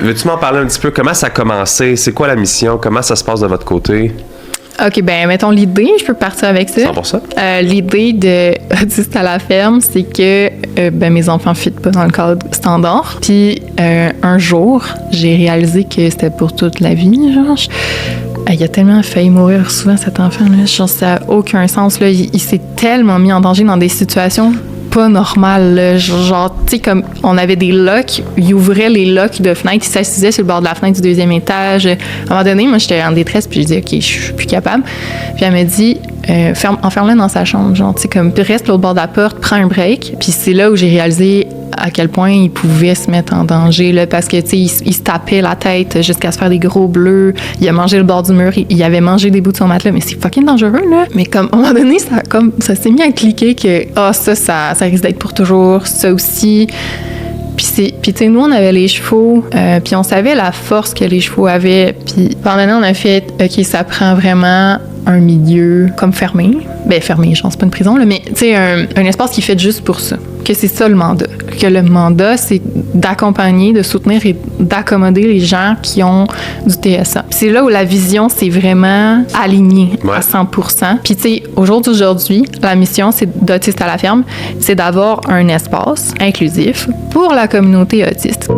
Veux-tu m'en parler un petit peu? Comment ça a commencé? C'est quoi la mission? Comment ça se passe de votre côté? OK, ben mettons l'idée, je peux partir avec ça. 100%. L'idée de Autistes à la ferme, c'est que mes enfants ne fit pas dans le cadre standard. Puis un jour, j'ai réalisé que c'était pour toute la vie, genre. Il a tellement failli mourir souvent, cet enfant-là. Genre, ça n'a aucun sens, là. Il s'est tellement mis en danger dans des situations pas normales, là. Genre, tu sais, comme on avait des locks, il ouvrait les locks de fenêtre, il s'assisait sur le bord de la fenêtre du 2e étage. À un moment donné, moi, j'étais en détresse, puis je disais, OK, je suis plus capable. Puis elle m'a dit, enferme-le dans sa chambre, genre, tu sais, comme, puis reste l'autre bord de la porte, prends un break. Puis c'est là où j'ai réalisé à quel point il pouvait se mettre en danger, là, parce que, tu sais, il se tapait la tête jusqu'à se faire des gros bleus. Il a mangé le bord du mur, il avait mangé des bouts de son matelas, mais c'est fucking dangereux, là. Mais comme, à un moment donné, ça s'est mis à cliquer que, ça risque d'être pour toujours, ça aussi. Puis tu sais, nous, on avait les chevaux, puis on savait la force que les chevaux avaient. Puis pendant l'année, on a fait, OK, ça prend vraiment un milieu comme fermé. Ben fermé, genre, c'est pas une prison, là, mais tu sais, un espace qui est fait juste pour ça. Que c'est ça le mandat. Que le mandat, c'est d'accompagner, de soutenir et d'accommoder les gens qui ont du TSA. Puis c'est là où la vision, c'est vraiment alignée à 100%. Puis tu sais, aujourd'hui, la mission, c'est d'Autistes à la ferme, c'est d'avoir un espace inclusif pour la communauté autiste.